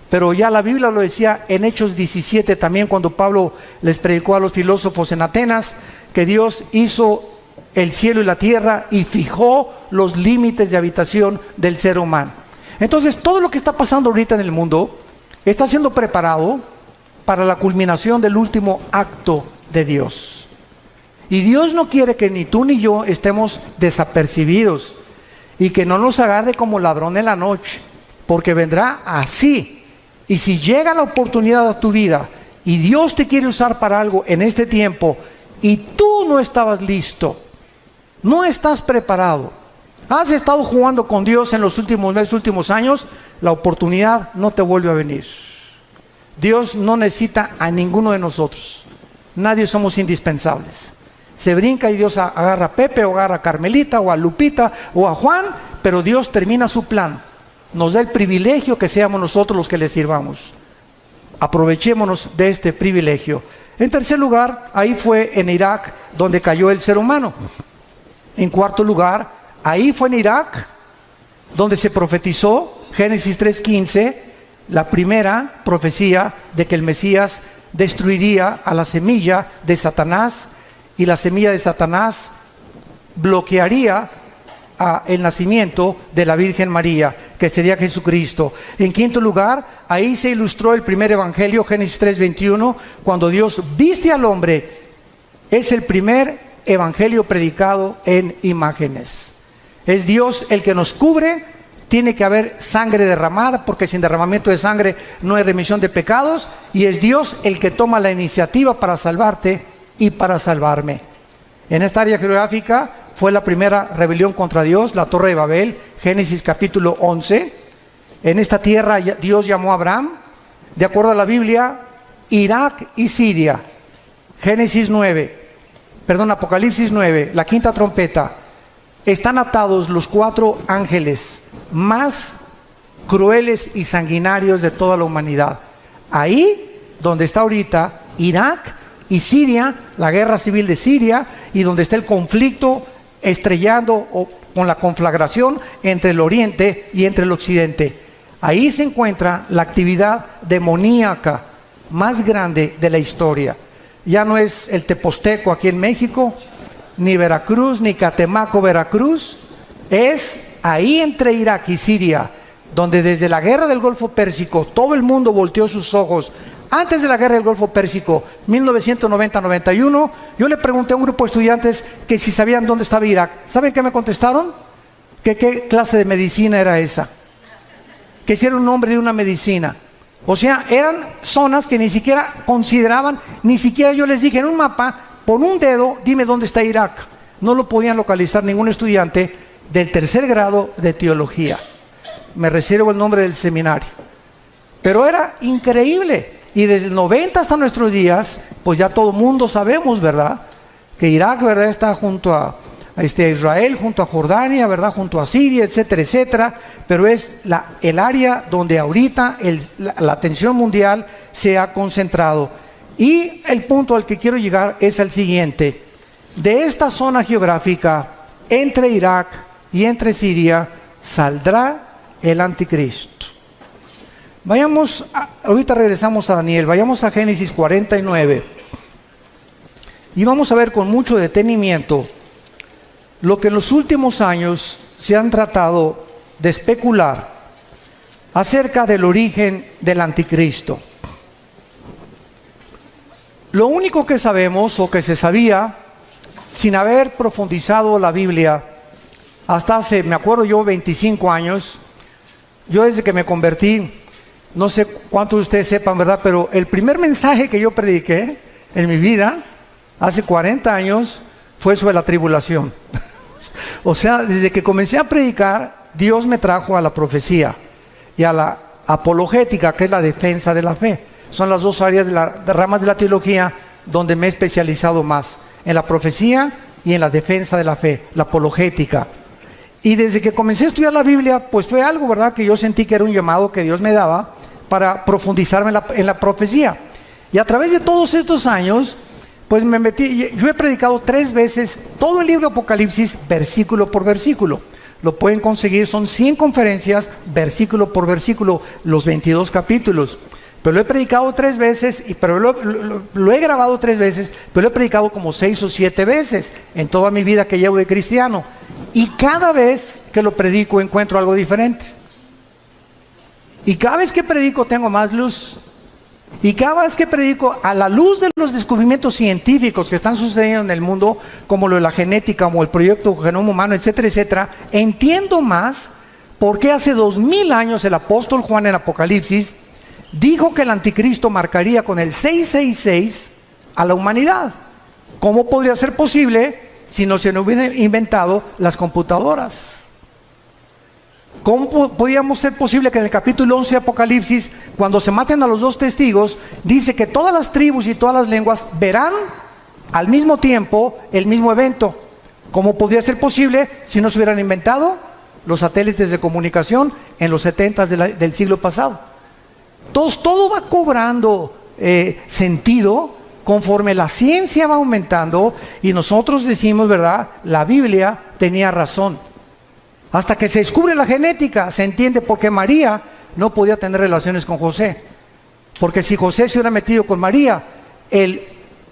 Pero ya la Biblia lo decía en Hechos 17 también, cuando Pablo les predicó a los filósofos en Atenas, que Dios hizo el cielo y la tierra y fijó los límites de habitación del ser humano. Entonces, todo lo que está pasando ahorita en el mundo está siendo preparado para la culminación del último acto de Dios. Y Dios no quiere que ni tú ni yo estemos desapercibidos y que no nos agarre como ladrón en la noche, porque vendrá así. Y si llega la oportunidad a tu vida y Dios te quiere usar para algo en este tiempo y tú no estabas listo, no estás preparado, has estado jugando con Dios en los últimos meses, últimos años, la oportunidad no te vuelve a venir. Dios no necesita a ninguno de nosotros. Nadie somos indispensables. Se brinca y Dios agarra a Pepe o agarra a Carmelita o a Lupita o a Juan, pero Dios termina su plan. Nos da el privilegio que seamos nosotros los que le sirvamos. Aprovechémonos de este privilegio. En tercer lugar, ahí fue en Irak donde cayó el ser humano. En cuarto lugar, ahí fue en Irak donde se profetizó, Génesis 3:15, la primera profecía de que el Mesías destruiría a la semilla de Satanás, y la semilla de Satanás bloquearía el nacimiento de la Virgen María, que sería Jesucristo. En quinto lugar, ahí se ilustró el primer evangelio, Génesis 3:21, cuando Dios viste al hombre. Es el primer evangelio predicado en imágenes. Es Dios el que nos cubre. Tiene que haber sangre derramada, porque sin derramamiento de sangre no hay remisión de pecados, y es Dios el que toma la iniciativa para salvarte y para salvarme. En esta área geográfica fue la primera rebelión contra Dios, la Torre de Babel, Génesis capítulo 11. En esta tierra Dios llamó a Abraham, de acuerdo a la Biblia, Irak y Siria. Apocalipsis 9, la quinta trompeta. Están atados los 4 ángeles más crueles y sanguinarios de toda la humanidad. Ahí donde está ahorita Irak y Siria, la guerra civil de Siria, y donde está el conflicto estrellando o con la conflagración entre el oriente y entre el occidente. Ahí se encuentra la actividad demoníaca más grande de la historia. Ya no es el Teposteco aquí en México, ni Veracruz, ni Catemaco, Veracruz. Es ahí entre Irak y Siria, donde desde la guerra del Golfo Pérsico todo el mundo volteó sus ojos. Antes de la guerra del Golfo Pérsico, 1990-91, yo le pregunté a un grupo de estudiantes que si sabían dónde estaba Irak. ¿Saben qué me contestaron? Que qué clase de medicina era esa. Que si era un nombre de una medicina. O sea, eran zonas que ni siquiera consideraban, ni siquiera yo les dije en un mapa, pon un dedo, dime dónde está Irak. No lo podían localizar ningún estudiante del tercer grado de teología. Me reservo el nombre del seminario. Pero era increíble. Y desde el 90 hasta nuestros días, pues ya todo el mundo sabemos, ¿verdad? Que Irak, ¿verdad?, está junto a Israel, junto a Jordania, ¿verdad?, junto a Siria, etcétera, etcétera. Pero es el área donde ahorita la atención mundial se ha concentrado. Y el punto al que quiero llegar es el siguiente. De esta zona geográfica, entre Irak y entre Siria, saldrá el anticristo. Ahorita regresamos a Daniel, vayamos a Génesis 49. Y vamos a ver con mucho detenimiento lo que en los últimos años se han tratado de especular acerca del origen del anticristo. Lo único que sabemos, o que se sabía, sin haber profundizado la Biblia, hasta hace, me acuerdo yo, 25 años, yo desde que me convertí, no sé cuántos de ustedes sepan, ¿verdad?, pero el primer mensaje que yo prediqué en mi vida, hace 40 años, fue sobre la tribulación. O sea, desde que comencé a predicar, Dios me trajo a la profecía y a la apologética, que es la defensa de la fe. Son las dos áreas de ramas de la teología donde me he especializado más, en la profecía y en la defensa de la fe, la apologética. Y desde que comencé a estudiar la Biblia, pues fue algo, ¿verdad?, que yo sentí que era un llamado que Dios me daba para profundizarme en la profecía. Y a través de todos estos años, pues me metí. Yo he predicado 3 veces todo el libro de Apocalipsis, versículo por versículo. Lo pueden conseguir, son 100 conferencias, versículo por versículo, los 22 capítulos. Pero lo he predicado 3 veces, pero lo he grabado 3 veces, pero lo he predicado como 6 o 7 veces en toda mi vida que llevo de cristiano. Y cada vez que lo predico encuentro algo diferente. Y cada vez que predico tengo más luz. Y cada vez que predico a la luz de los descubrimientos científicos que están sucediendo en el mundo, como lo de la genética, como el proyecto Genoma Humano, etcétera, etcétera, entiendo más por qué hace 2000 años el apóstol Juan en Apocalipsis dijo que el anticristo marcaría con el 666 a la humanidad. ¿Cómo podría ser posible si no se hubieran inventado las computadoras? ¿Cómo podíamos ser posible que en el capítulo 11 de Apocalipsis, cuando se maten a los 2 testigos, dice que todas las tribus y todas las lenguas verán al mismo tiempo el mismo evento? ¿Cómo podría ser posible si no se hubieran inventado los satélites de comunicación en los 70 del siglo pasado? Entonces todo va cobrando sentido conforme la ciencia va aumentando, y nosotros decimos, ¿verdad?, la Biblia tenía razón. Hasta que se descubre la genética, se entiende por qué María no podía tener relaciones con José. Porque si José se hubiera metido con María, el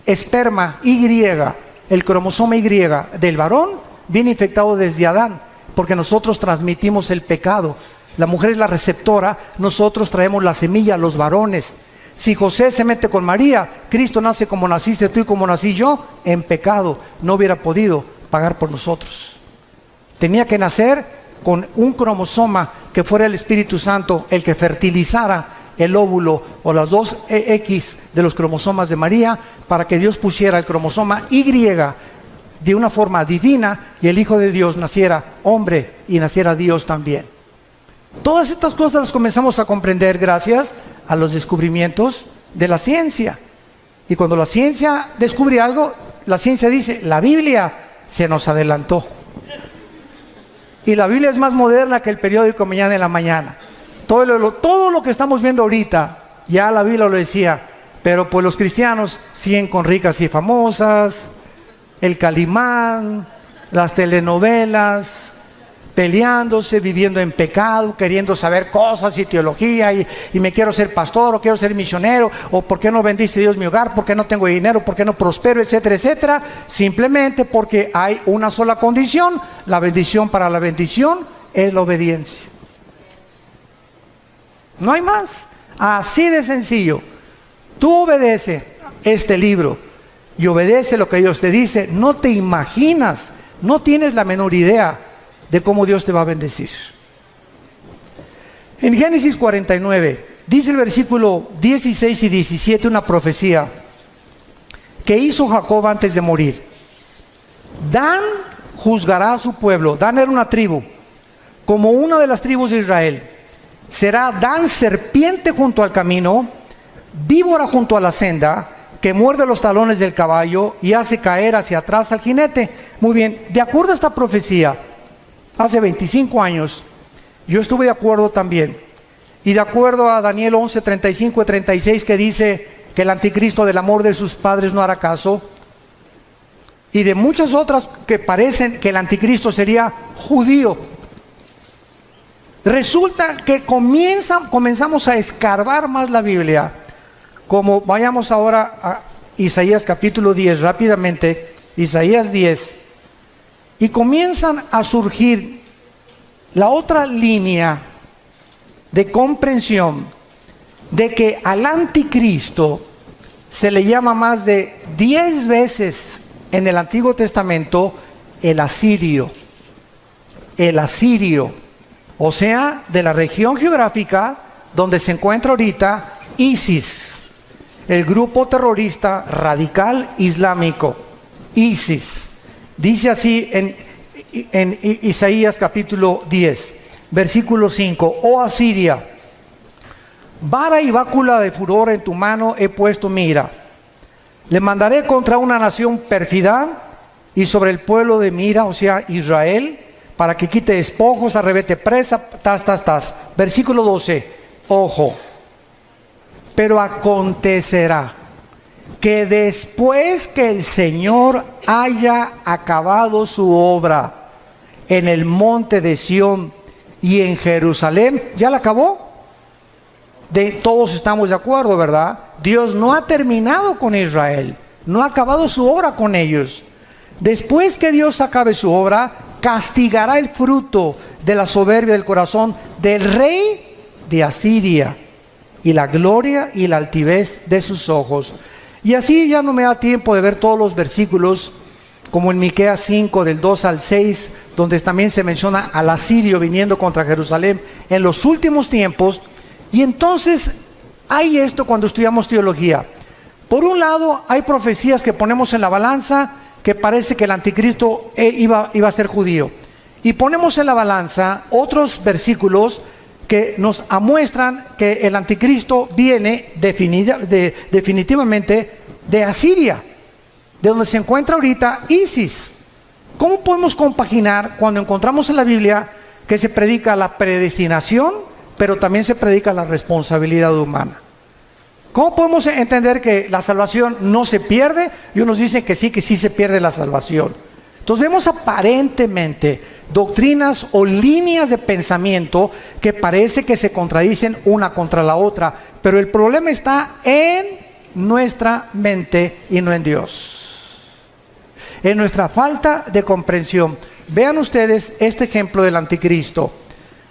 esperma Y, el cromosoma Y del varón, viene infectado desde Adán, porque nosotros transmitimos el pecado. La mujer es la receptora, nosotros traemos la semilla, los varones. Si José se mete con María, Cristo nace como naciste tú y como nací yo, en pecado. No hubiera podido pagar por nosotros. Tenía que nacer con un cromosoma que fuera el Espíritu Santo, el que fertilizara el óvulo o las dos X de los cromosomas de María, para que Dios pusiera el cromosoma Y de una forma divina y el Hijo de Dios naciera hombre y naciera Dios también. Todas estas cosas las comenzamos a comprender gracias a los descubrimientos de la ciencia. Y cuando la ciencia descubre algo, la ciencia dice, la Biblia se nos adelantó. Y la Biblia es más moderna que el periódico Mañana en la Mañana. Todo lo que estamos viendo ahorita, ya la Biblia lo decía, pero pues los cristianos siguen con Ricas y Famosas, el Calimán, las telenovelas, peleándose, viviendo en pecado, queriendo saber cosas y teología, y me quiero ser pastor, o quiero ser misionero, o por qué no bendice Dios mi hogar, por qué no tengo dinero, por qué no prospero, etcétera, etcétera, simplemente porque hay una sola condición. La bendición para la bendición es la obediencia. No hay más, así de sencillo. Tú obedece este libro y obedece lo que Dios te dice, no te imaginas, no tienes la menor idea de cómo Dios te va a bendecir. En Génesis 49, dice el versículo 16 y 17 una profecía que hizo Jacob antes de morir. Dan juzgará a su pueblo. Dan era una tribu, como una de las tribus de Israel. Será Dan serpiente junto al camino, víbora junto a la senda, que muerde los talones del caballo y hace caer hacia atrás al jinete. Muy bien, de acuerdo a esta profecía, hace 25 años, yo estuve de acuerdo también. Y de acuerdo a Daniel 11, 35 y 36, que dice que el anticristo del amor de sus padres no hará caso. Y de muchas otras que parecen que el anticristo sería judío. Resulta que comenzamos a escarbar más la Biblia. Como vayamos ahora a Isaías capítulo 10, rápidamente, Isaías 10. Y comienzan a surgir la otra línea de comprensión de que al anticristo se le llama más de 10 veces en el Antiguo Testamento el asirio. El asirio, o sea, de la región geográfica donde se encuentra ahorita ISIS, el grupo terrorista radical islámico, ISIS. Dice así en Isaías capítulo 10, versículo 5, oh Asiria, vara y bácula de furor en tu mano he puesto mi ira. Le mandaré contra una nación pérfida y sobre el pueblo de mi ira, o sea, Israel, para que quite despojos, arrebete presa, Versículo 12, ojo, pero acontecerá que después que el Señor haya acabado su obra en el monte de Sión y en Jerusalén, ¿ya la acabó? Todos estamos de acuerdo, ¿verdad? Dios no ha terminado con Israel, no ha acabado su obra con ellos. Después que Dios acabe su obra, castigará el fruto de la soberbia del corazón del rey de Asiria y la gloria y la altivez de sus ojos. Y así ya no me da tiempo de ver todos los versículos, como en Miqueas 5 del 2 al 6, donde también se menciona al asirio viniendo contra Jerusalén en los últimos tiempos. Y entonces hay esto cuando estudiamos teología. Por un lado hay profecías que ponemos en la balanza, que parece que el anticristo iba a ser judío, y ponemos en la balanza otros versículos que nos muestran que el anticristo viene definitivamente de Asiria, de donde se encuentra ahorita ISIS. ¿Cómo podemos compaginar cuando encontramos en la Biblia que se predica la predestinación, pero también se predica la responsabilidad humana? ¿Cómo podemos entender que la salvación no se pierde y unos dicen que sí se pierde la salvación? Entonces vemos aparentemente doctrinas o líneas de pensamiento que parece que se contradicen una contra la otra, pero el problema está en nuestra mente y no en Dios, en nuestra falta de comprensión. Vean ustedes este ejemplo del anticristo.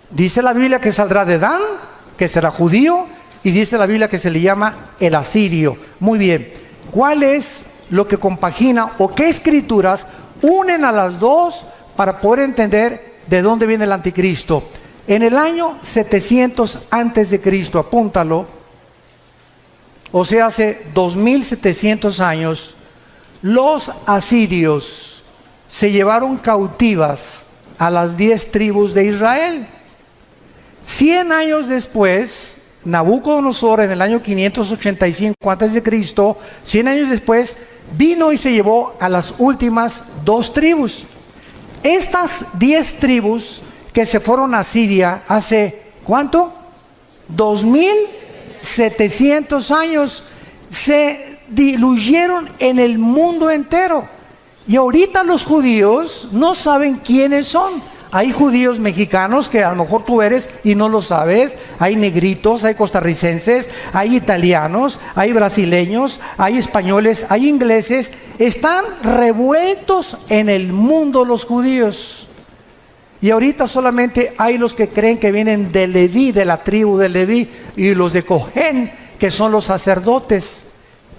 Dice la Biblia que saldrá de Dan, que será judío, y dice la Biblia que se le llama el asirio. Muy bien, ¿cuál es lo que compagina o qué escrituras unen a las dos para poder entender de dónde viene el anticristo? En el año 700 antes de Cristo, apúntalo, o sea, hace 2700 años, los asirios se llevaron cautivas a las 10 tribus de Israel. 100 años después, Nabucodonosor, en el año 585 antes de Cristo, 100 años después, vino y se llevó a las últimas 2 tribus. Estas 10 tribus que se fueron a Siria hace, ¿cuánto? 2700 años, se diluyeron en el mundo entero. Y ahorita los judíos no saben quiénes son. Hay judíos mexicanos que a lo mejor tú eres y no lo sabes. Hay negritos, hay costarricenses, hay italianos, hay brasileños, hay españoles, hay ingleses. Están revueltos en el mundo los judíos. Y ahorita solamente hay los que creen que vienen de Leví, de la tribu de Leví, y los de Cojén, que son los sacerdotes.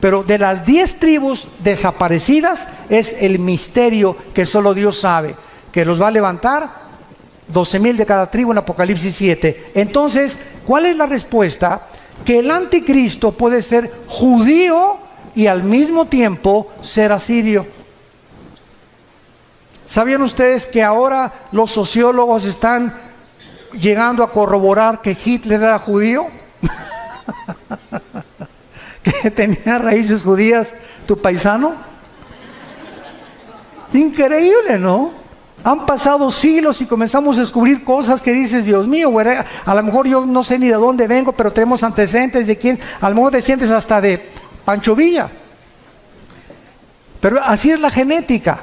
Pero de las 10 tribus desaparecidas es el misterio que solo Dios sabe, que los va a levantar 12,000 de cada tribu en Apocalipsis 7. Entonces, ¿cuál es la respuesta? Que el anticristo puede ser judío y al mismo tiempo ser asirio. ¿Sabían ustedes que ahora los sociólogos están llegando a corroborar que Hitler era judío? Que tenía raíces judías, tu paisano. Increíble, ¿no? Han pasado siglos y comenzamos a descubrir cosas que dices, Dios mío, güey, a lo mejor yo no sé ni de dónde vengo, pero tenemos antecedentes de quién, a lo mejor desciendes hasta de Pancho Villa. Pero así es la genética.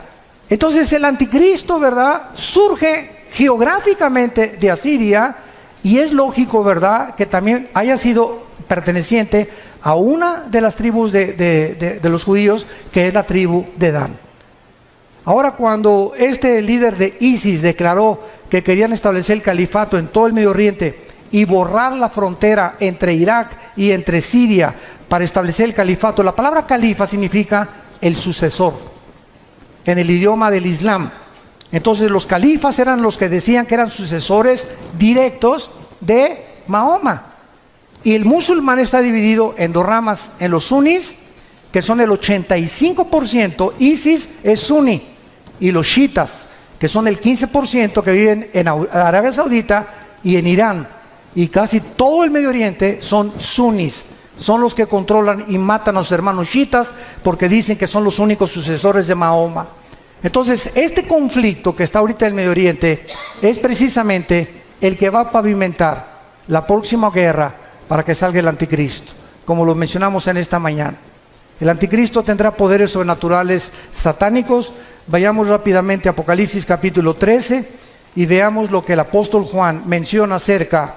Entonces el anticristo, ¿verdad?, surge geográficamente de Asiria, y es lógico, ¿verdad?, que también haya sido perteneciente a una de las tribus de los judíos, que es la tribu de Dan. Ahora, cuando este líder de ISIS declaró que querían establecer el califato en todo el Medio Oriente y borrar la frontera entre Irak y entre Siria para establecer el califato, la palabra califa significa el sucesor en el idioma del Islam. Entonces los califas eran los que decían que eran sucesores directos de Mahoma. Y el musulmán está dividido en 2 ramas, en los sunnis, que son el 85%, ISIS es suní, y los chiitas, que son el 15% que viven en Arabia Saudita y en Irán. Y casi todo el Medio Oriente son sunnis, son los que controlan y matan a sus hermanos chiitas porque dicen que son los únicos sucesores de Mahoma. Entonces, este conflicto que está ahorita en el Medio Oriente es precisamente el que va a pavimentar la próxima guerra para que salga el anticristo, como lo mencionamos en esta mañana. El anticristo tendrá poderes sobrenaturales satánicos. Vayamos rápidamente a Apocalipsis capítulo 13 y veamos lo que el apóstol Juan menciona acerca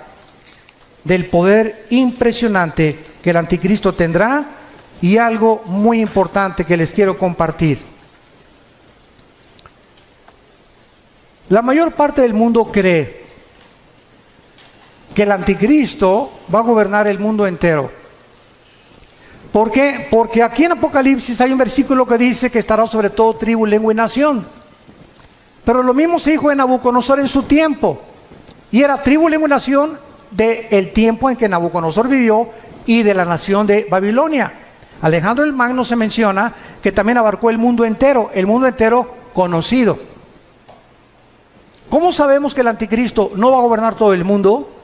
del poder impresionante que el anticristo tendrá, y algo muy importante que les quiero compartir. La mayor parte del mundo cree que el anticristo va a gobernar el mundo entero. ¿Por qué? Porque aquí en Apocalipsis hay un versículo que dice que estará sobre todo tribu, lengua y nación. Pero lo mismo se dijo de Nabucodonosor en su tiempo. Y era tribu, lengua y nación del tiempo en que Nabucodonosor vivió y de la nación de Babilonia. Alejandro el Magno se menciona que también abarcó el mundo entero conocido. ¿Cómo sabemos que el anticristo no va a gobernar todo el mundo?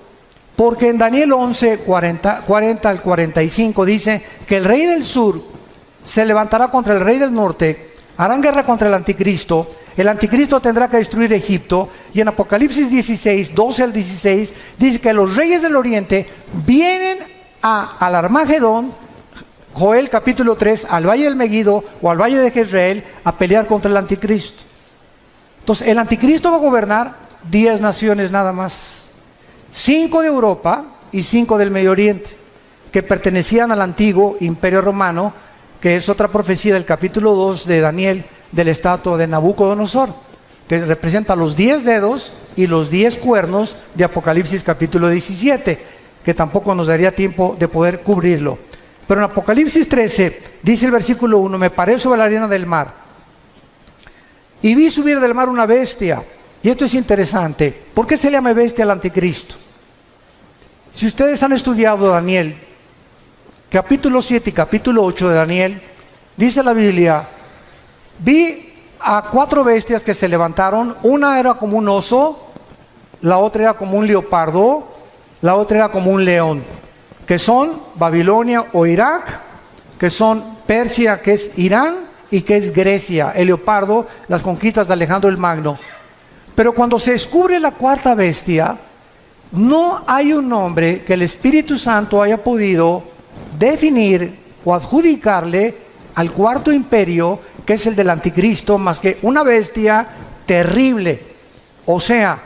Porque en Daniel 11, 40 al 45 dice que el rey del sur se levantará contra el rey del norte, harán guerra contra el anticristo tendrá que destruir Egipto, y en Apocalipsis 16, 12 al 16, dice que los reyes del oriente vienen al Armagedón, Joel capítulo 3, al valle del Megiddo o al valle de Jezreel, a pelear contra el anticristo. Entonces, el anticristo va a gobernar 10 naciones nada más. 5 de Europa y 5 del Medio Oriente, que pertenecían al antiguo Imperio Romano, que es otra profecía del capítulo 2 de Daniel, del estatua de Nabucodonosor, que representa los 10 dedos y los 10 cuernos de Apocalipsis capítulo 17, que tampoco nos daría tiempo de poder cubrirlo. Pero en Apocalipsis 13, dice el versículo 1, me paré sobre la arena del mar, y vi subir del mar una bestia. Y esto es interesante. ¿Por qué se le llama bestia al anticristo? Si ustedes han estudiado Daniel, capítulo 7 y capítulo 8 de Daniel, dice la Biblia, vi a 4 bestias que se levantaron. Una era como un oso, la otra era como un leopardo, la otra era como un león, que son Babilonia o Irak, que son Persia, que es Irán, y que es Grecia. El leopardo, las conquistas de Alejandro el Magno. Pero cuando se descubre la 4ª bestia, no hay un nombre que el Espíritu Santo haya podido definir o adjudicarle al 4º imperio, que es el del anticristo, más que una bestia terrible. O sea,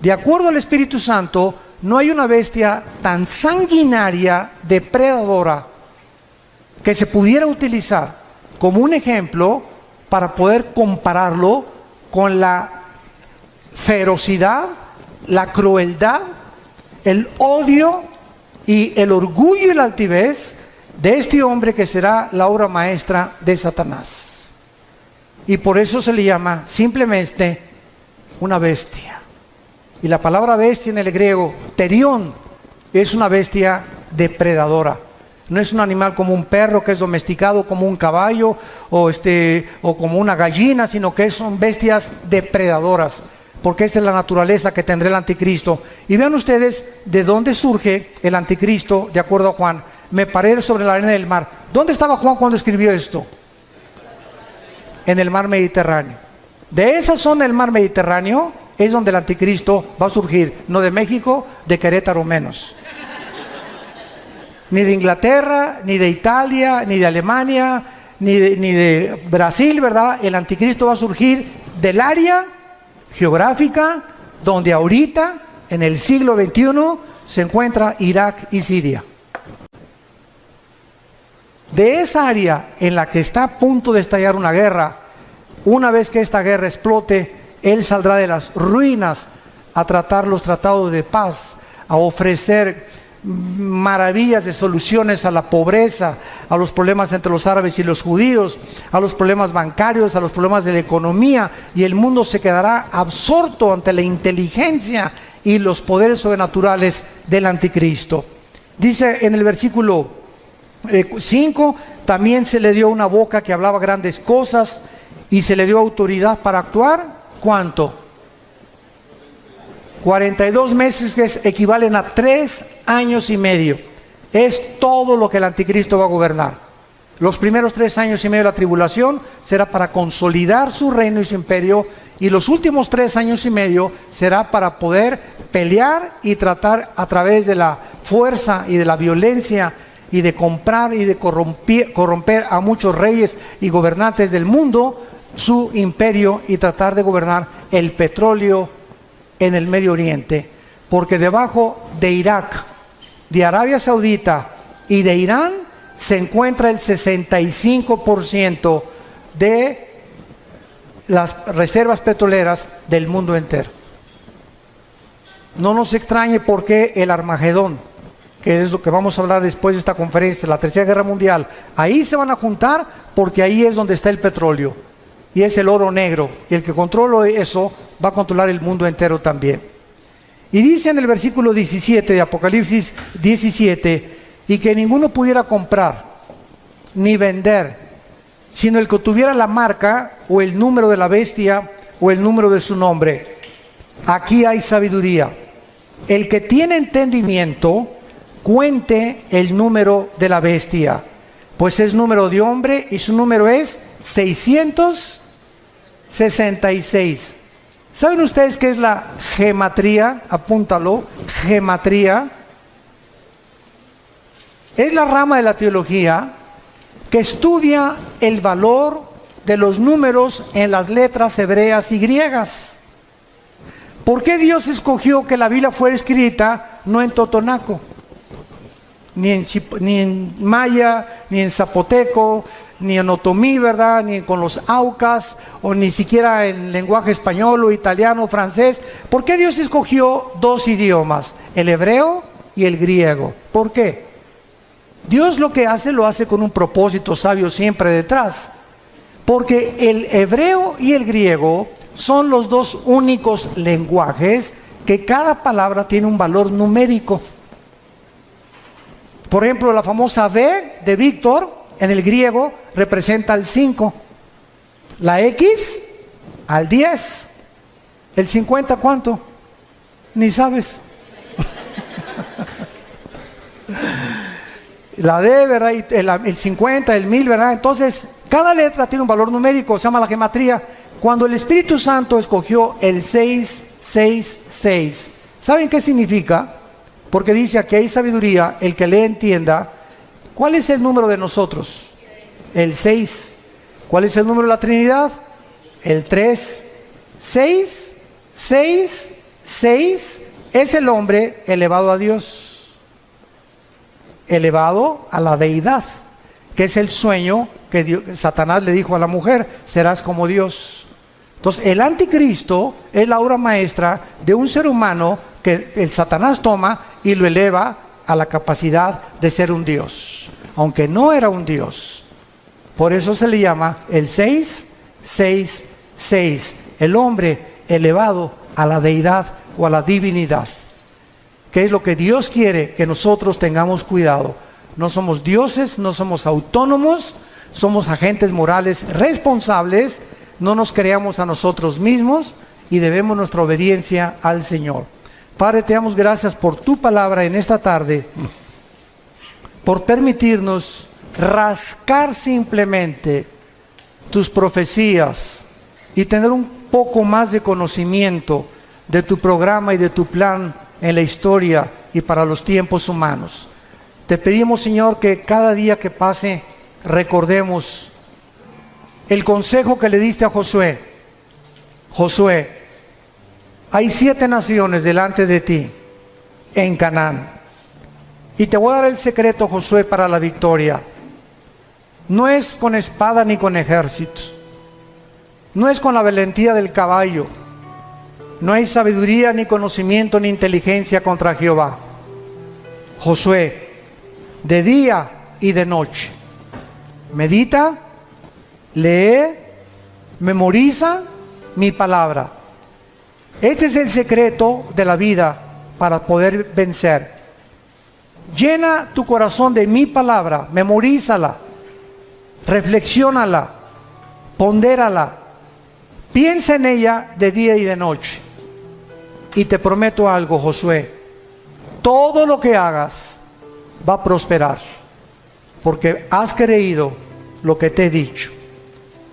de acuerdo al Espíritu Santo, no hay una bestia tan sanguinaria, depredadora, que se pudiera utilizar como un ejemplo para poder compararlo con la ferocidad, la crueldad, el odio y el orgullo y la altivez de este hombre que será la obra maestra de Satanás. Y por eso se le llama simplemente una bestia. Y la palabra bestia en el griego, terión, es una bestia depredadora. No es un animal como un perro que es domesticado, como un caballo o como una gallina, sino que son bestias depredadoras, porque esta es la naturaleza que tendrá el anticristo. Y vean ustedes de dónde surge el anticristo, de acuerdo a Juan. Me paré sobre la arena del mar. ¿Dónde estaba Juan cuando escribió esto? En el mar Mediterráneo. De esa zona del mar Mediterráneo es donde el anticristo va a surgir, no de México, de Querétaro menos. Ni de Inglaterra, ni de Italia, ni de Alemania, ni de Brasil, ¿verdad? El anticristo va a surgir del área geográfica donde ahorita, en el siglo XXI, se encuentra Irak y Siria. De esa área en la que está a punto de estallar una guerra, una vez que esta guerra explote, él saldrá de las ruinas a tratar los tratados de paz, a ofrecer maravillas de soluciones a la pobreza, a los problemas entre los árabes y los judíos, a los problemas bancarios, a los problemas de la economía, y el mundo se quedará absorto ante la inteligencia y los poderes sobrenaturales del anticristo. Dice en el versículo 5, también se le dio una boca que hablaba grandes cosas y se le dio autoridad para actuar. ¿Cuánto? 42 meses, que equivalen a 3 años y medio. Es todo lo que el anticristo va a gobernar. Los primeros 3 años y medio de la tribulación será para consolidar su reino y su imperio, y los últimos 3 años y medio será para poder pelear y tratar a través de la fuerza y de la violencia y de comprar y de corromper a muchos reyes y gobernantes del mundo su imperio, y tratar de gobernar el petróleo en el Medio Oriente, porque debajo de Irak, de Arabia Saudita y de Irán se encuentra el 65% de las reservas petroleras del mundo entero. No nos extrañe por qué el Armagedón, que es lo que vamos a hablar después de esta conferencia, la Tercera Guerra Mundial, ahí se van a juntar, porque ahí es donde está el petróleo y es el oro negro, y el que controla eso va a controlar el mundo entero también. Y dice en el versículo 17 de Apocalipsis 17, y que ninguno pudiera comprar ni vender, sino el que tuviera la marca o el número de la bestia o el número de su nombre. Aquí hay sabiduría. El que tiene entendimiento, cuente el número de la bestia, pues es número de hombre y su número es 666. ¿Saben ustedes qué es la gematría? Apúntalo, gematría. Es la rama de la teología que estudia el valor de los números en las letras hebreas y griegas? ¿Por qué Dios escogió que la Biblia fuera escrita no en totonaco, ni en maya, ni en zapoteco, ni en otomí, ¿verdad? Ni con los aucas, o ni siquiera en lenguaje español o italiano o francés? ¿Por qué Dios escogió dos idiomas, el hebreo y el griego? ¿Por qué? Dios lo que hace, lo hace con un propósito sabio siempre detrás. Porque el hebreo y el griego son los dos únicos lenguajes que cada palabra tiene un valor numérico. Por ejemplo, la famosa V de Víctor en el griego representa el 5, la X al 10, el 50 ¿cuánto? Ni sabes. La D, ¿verdad? Y el 50, el 1000, ¿verdad? Entonces, cada letra tiene un valor numérico, se llama la gematría. Cuando el Espíritu Santo escogió el 666, ¿saben qué significa? Porque dice aquí hay sabiduría, el que le entienda. ¿Cuál es el número de nosotros? El 6. ¿Cuál es el número de la Trinidad? El 3. 6, 6, 6 es el hombre elevado a Dios, elevado a la deidad, que es el sueño que Satanás le dijo a la mujer: serás como Dios. Entonces el anticristo es la obra maestra de un ser humano que el Satanás toma y lo eleva a la capacidad de ser un Dios, aunque no era un Dios. Por eso se le llama el 666, el hombre elevado a la deidad o a la divinidad, que es lo que Dios quiere que nosotros tengamos cuidado. No somos dioses, no somos autónomos, somos agentes morales responsables, no nos creamos a nosotros mismos y debemos nuestra obediencia al Señor. Padre, te damos gracias por tu palabra en esta tarde, por permitirnos rascar simplemente tus profecías y tener un poco más de conocimiento de tu programa y de tu plan en la historia y para los tiempos humanos. Te pedimos, Señor, que cada día que pase recordemos el consejo que le diste a Josué. Josué, hay 7 naciones delante de ti en Canaán, y te voy a dar el secreto, Josué, para la victoria. No es con espada ni con ejército, no es con la valentía del caballo, no hay sabiduría ni conocimiento ni inteligencia contra Jehová. Josué, de día y de noche, medita, lee, memoriza mi palabra. Este es el secreto de la vida para poder vencer. Llena tu corazón de mi palabra, memorízala, reflexiónala, pondérala, piensa en ella de día y de noche. Y te prometo algo, Josué, todo lo que hagas va a prosperar, porque has creído lo que te he dicho.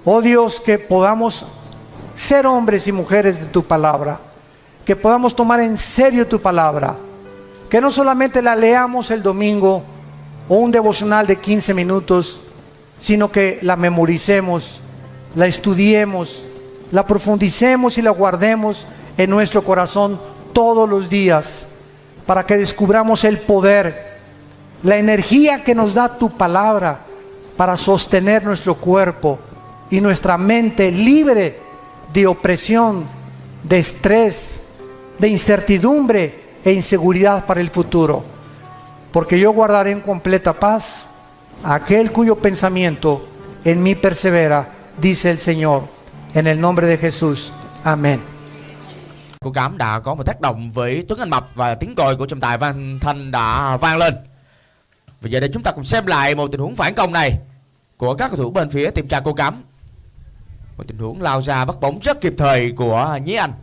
Oh Dios, que podamos ser hombres y mujeres de tu palabra, que podamos tomar en serio tu palabra, que no solamente la leamos el domingo o un devocional de 15 minutos, sino que la memoricemos, la estudiemos, la profundicemos y la guardemos en nuestro corazón todos los días, para que descubramos el poder, la energía que nos da tu palabra para sostener nuestro cuerpo y nuestra mente libre de opresión, de estrés, de incertidumbre e inseguridad para el futuro. Porque yo guardaré en completa paz a aquel cuyo pensamiento en mí persevera, dice el Señor. En el nombre de Jesús. Amén. Cô Cám đã có một tác động với Tuấn Anh Mập và tiếng còi của trọng tài Văn Thanh đã vang lên. Và giờ đây chúng ta cùng xem lại một tình huống phản công này của các cầu thủ bên phía team Cha Cô Cám. Một tình huống lao ra bắt bóng rất kịp thời của Nhí Anh.